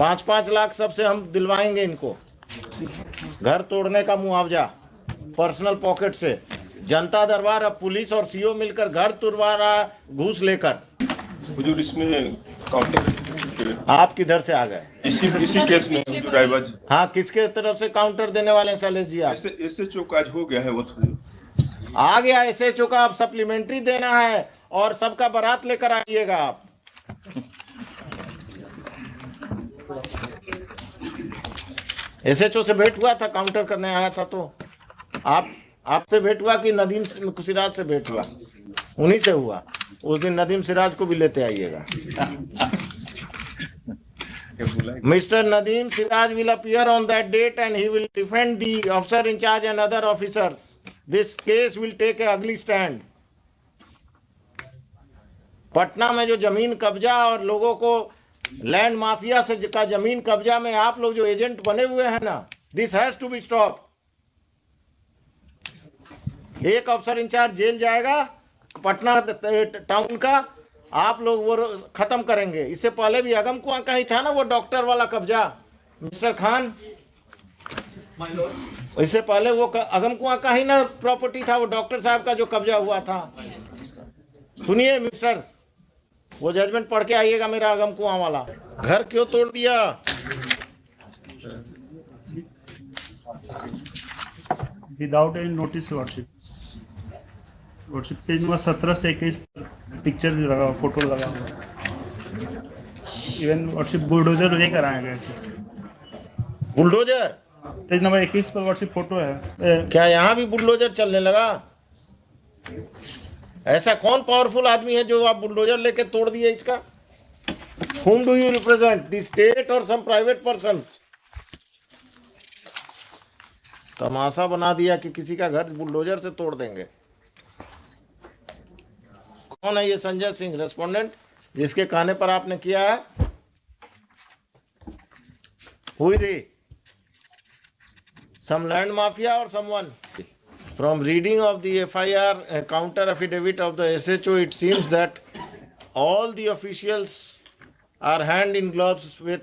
5-5 लाख सबसे हम दिलवाएंगे इनको, घर तोड़ने का मुआवजा पर्सनल पॉकेट से। जनता दरबार अब पुलिस और सीओ मिलकर घर तुड़वा रहा घूस लेकर। हुजूर इसमें आप किधर से आ गए? इसी केस में हुजूर रायबाज। हाँ, किसके तरफ से काउंटर देने वाले हैं शैलेश जी? आप इससे जो काज हो गया है वो तो आ गया, एसएचओ का अब सप्लीमेंट्री देना है और सबका बारात लेकर आइएगा आप। एसएचओ से भेंट हुआ था, काउंटर करने आया था, तो आपसे भेंट हुआ कि नदीम सिराज से भेंट हुआ? उन्हीं से हुआ। उस दिन नदीम सिराज को भी लेते आइएगा। Mr. Nadeem Siraj will appear on that date and he will defend the officer in charge and other officers. This case will take a ugly stand. Patna में जो जमीन कब्जा और लोगों को लैंड माफिया से का जमीन कब्जा में आप लोग जो एजेंट बने हुए हैं ना, this has to be stop. एक अफसर इंचार्ज जेल जाएगा पटना टाउन का, आप लोग वो खत्म करेंगे। इससे पहले भी अगम कुआं का ही था ना वो डॉक्टर वाला कब्जा, मिस्टर खान। इससे पहले वो अगम कुआं का ही ना प्रॉपर्टी था, वो डॉक्टर साहब का जो कब्जा हुआ था। सुनिए मिस्टर, वो जजमेंट पढ़ के आइएगा मेरा अगम कुआं वाला। घर क्यों तोड़ दिया? Without any notice lordship. Page number 17 से 21 पिक्चर भी लगा, फोटो लगा हुआ। इवन व्हाट्सएप बुलडोजर लेकर आए गए थे। बुलडोजर पेज नंबर 21 पर व्हाट्सएप फोटो है। क्या यहाँ भी बुलडोजर चलने लगा? ऐसा कौन पावरफुल आदमी है जो आप बुलडोजर लेके तोड़ दिए इसका? Whom do you represent? The state or some private persons? तमाशा बना दिया कि किसी का घर बुलडोजर से तोड़ देंगे। कौन है ये संजय सिंह रेस्पोंडेंट जिसके कहने पर आपने किया है? हुई थी some land mafia or someone? From reading of the FIR counter affidavit of the SHO, it seems that all the officials are hand in gloves with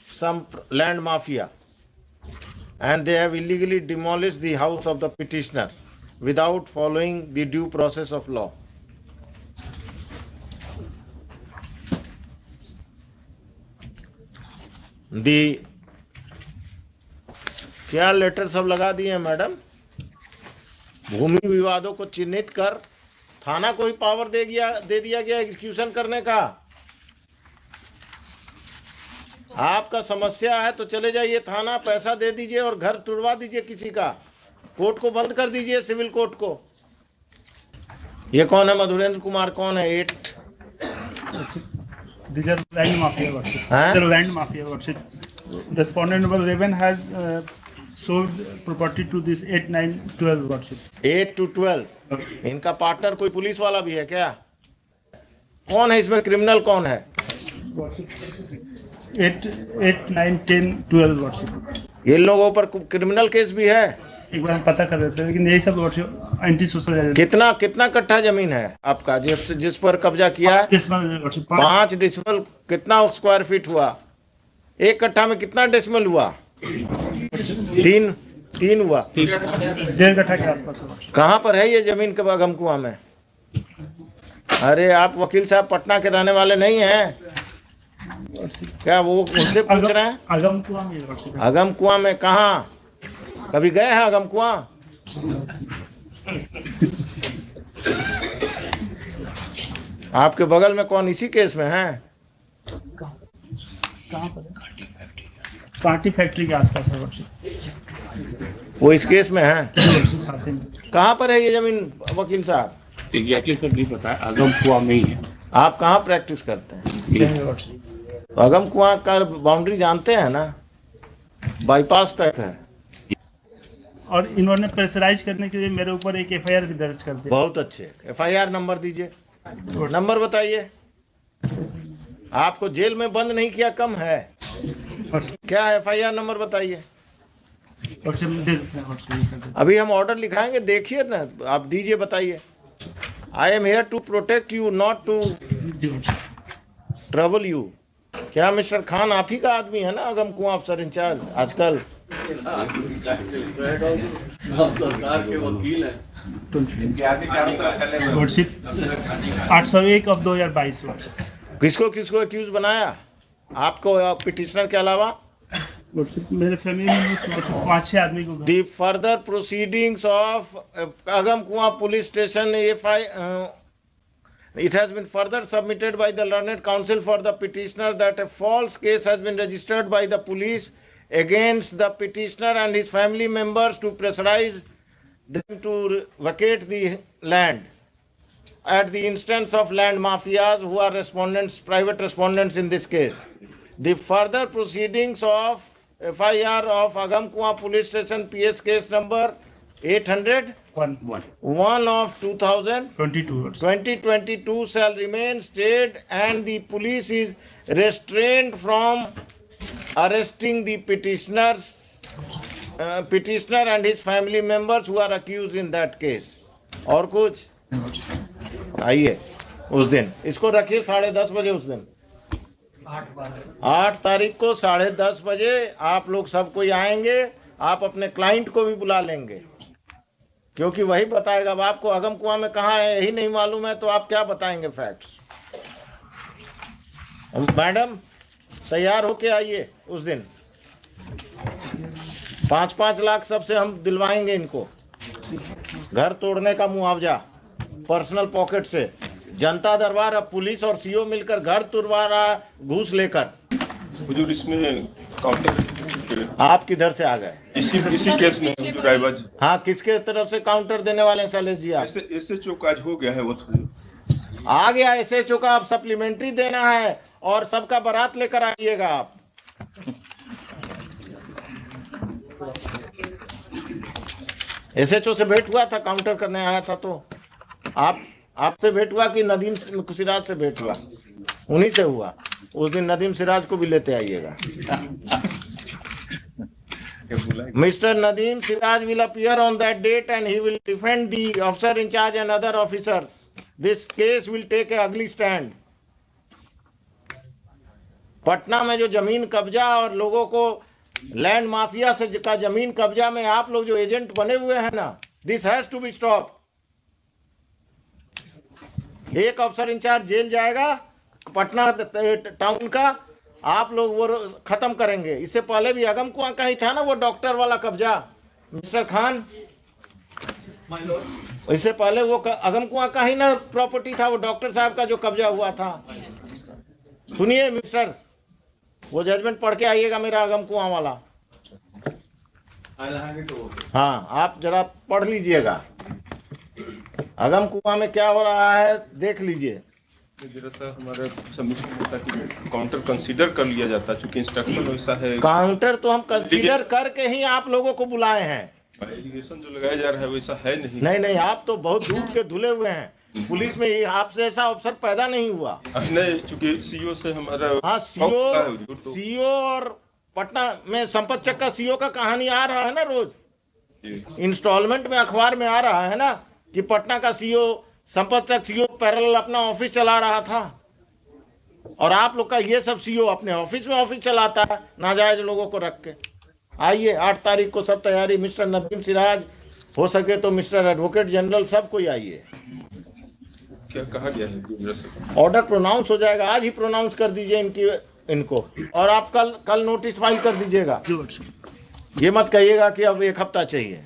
some land mafia, and they have illegally demolished the house of the petitioner without following the due process of law. क्या letter सब लगा दिए हैं madam? भूमि विवादों को चिन्हित कर थाना को ही पावर दे दिया गया एग्जीक्यूशन करने का। आपका समस्या है तो चले जाइए थाना, पैसा दे दीजिए और घर तुड़वा दीजिए किसी का। कोर्ट को बंद कर दीजिए, सिविल कोर्ट को। ये कौन है? मधुरेंद्र कुमार कौन है? 8 land mafia worship. Respondent number 11 has sold property to this 8, 9, 12 worship. 8 to 12। इनका पार्टनर कोई पुलिस वाला भी है क्या? कौन है इसमें? क्रिमिनल कौन है? 8, 9, 10, 12 वर्षिप। ये लोगों पर क्रिमिनल केस भी है? एक बार पता कर देते हैं, लेकिन यही सब वर्षिप एंटी सोशल। कितना कट्ठा जमीन है आपका जिस पर कब्जा किया है? 5 डिसमल। कितना स्क्वायर फीट हुआ? एक कट्ठा में कितना डेसिमल हुआ? 3 हुआ। 1.5 कट्ठा के आसपास। कहाँ पर है ये जमीन के अगम कुआं में? अरे आप वकील साहब पटना के रहने वाले नहीं हैं क्या? वो उनसे पूछ रहे हैं। अगम कुआं में कहाँ? कभी गए हैं अगम कुआं? आपके बगल में कौन इसी केस में है? कहाँ पर? कांटी फैक्ट्री के आसपास है वो इस केस में है। कहाँ पर है ये जमीन वकील साहब? एग्जैक्टली सर नहीं पता है, अगम कुआं में ही है। आप कहाँ प्रैक्टिस करते हैं? अगम कुआं का बाउंड्री जानते हैं ना? बाईपास तक है। और इन्होंने प्रेशराइज करने के लिए मेरे ऊपर एक एफआईआर भी दर्ज कर दी। बहुत अच्छे। एफआईआर नंबर दीजिए। नंबर बताइए। आपको जेल में बंद नहीं किया कम है क्या? एफआईआर नंबर बताइए। अभी हम ऑर्डर लिखाएंगे, देखिए ना आप। दीजिए, बताइए। I am here to protect you, not to trouble you. क्या मिस्टर खान आप ही का आदमी है ना, अगम कुआं अफसर इंचार्ज आजकल? सरकार के वकील हैं। Worksheet 801 of 2022। किसको किसको एक्यूज बनाया, आपको या पिटिशनर के अलावा? वर्कशीट मेरे फैमिली में 5-6 आदमी को। The further proceedings of Agam Kuan police station, it has been further submitted by the learned counsel for the petitioner that a false case has been registered by the police against the petitioner and his family members to pressurize them to vacate the land at the instance of land mafias who are respondents, private respondents in this case. The further proceedings of FIR of Agam Kuan police station PS case number 801 of 2022 shall remain stayed, and the police is restrained from arresting the petitioner and his family members who are accused in that case. और कुछ? आइए उस दिन इसको रखिए 10:30 बजे, उस दिन 8 तारीख को 10:30 बजे आप लोग सब कोई आएंगे, आप अपने क्लाइंट को भी बुला लेंगे क्योंकि वही बताएगा। अब आपको अगम कुआं में कहाँ है यही नहीं मालूम है तो आप क्या बताएंगे फैक्ट्स? मैडम तैयार होके आइए उस दिन, 5-5 लाख सबसे हम दिलवाएंगे इनको, घर तोड़ने का मुआवजा पर्सनल पॉकेट से। जनता दरबार अब पुलिस और सीओ मिलकर घर तुड़वा रहा घूस लेकर। हुजूर इसमें काउंटर आप किधर से आ गए? इसी केस में हुजूर रायबाज। हाँ, किसके तरफ से काउंटर देने वाले हैं शैलेश जी? आप एसएचओ का आज हो गया है, वो तो आ गया एसएचओ का, अब सप्लीमेंट्री देना है और सबका बारात लेकर आइएगा आप। एसएचओ से भेंट हुआ था, काउंटर करने आया था, तो आपसे भेंट हुआ कि नदीम सिराज से भेंट हुआ? उन्हीं से हुआ। उस दिन नदीम सिराज को भी लेते आइएगा। Mr. Nadeem Siraj will appear on that date and he will defend the officer in charge and other officers. This case will take a ugly stand. Patna में जो जमीन कब्जा और लोगों को लैंड माफिया से का जमीन कब्जा में आप लोग जो एजेंट बने हुए हैं ना, this has to be stop. एक अफसर इंचार्ज जेल जाएगा पटना टाउन का, आप लोग वो खत्म करेंगे। इससे पहले भी अगम कुआं का ही था ना वो डॉक्टर वाला कब्जा, मिस्टर खान। इससे पहले वो अगम कुआं का ही ना प्रॉपर्टी था, वो डॉक्टर साहब का जो कब्जा हुआ था। सुनिए मिस्टर, वो जजमेंट पढ़ के आइएगा मेरा अगम कुआं वाला। हाँ, आप जरा पढ़ लीजिएगा अगम कुआं में क्या हो रहा है, देख लीजिए। हमारे सबमिशन होता कि काउंटर कंसीडर कर लिया जाता, चूंकि इंस्ट्रक्शन वैसा है। काउंटर तो हम कंसीडर करके ही आप लोगों को बुलाए हैं। एलिगेशन जो लगाया जा रहा है वैसा है नहीं। नहीं, आप तो बहुत दूध के धुले हुए हैं। पुलिस में आपसे ऐसा अफसर पैदा नहीं हुआ। नहीं, चूंकि सीओ से हमारा। हाँ, सीओ और पटना में संपत चक का सीओ का कहानी आ रहा है ना रोज, इंस्टॉलमेंट में अखबार में आ रहा है ना कि पटना का सीओ संपत चक सीओ पैरेलल अपना ऑफिस चला रहा था, और आप लोग का ये सब सीओ अपने ऑफिस में ऑफिस चलाता है नाजायज लोगों को रख के। आइए 8 तारीख को सब तैयारी, मिस्टर नदीम सिराज, हो सके तो मिस्टर एडवोकेट जनरल, सब कोई आइए। क्या कहा गया है? ऑर्डर प्रोनाउंस हो जाएगा, आज ही प्रोनाउंस कर दीजिए इनको, और आप कल नोटिस फाइल कर दीजिएगा। ये मत कहिएगा कि अब 1 हफ्ता चाहिए।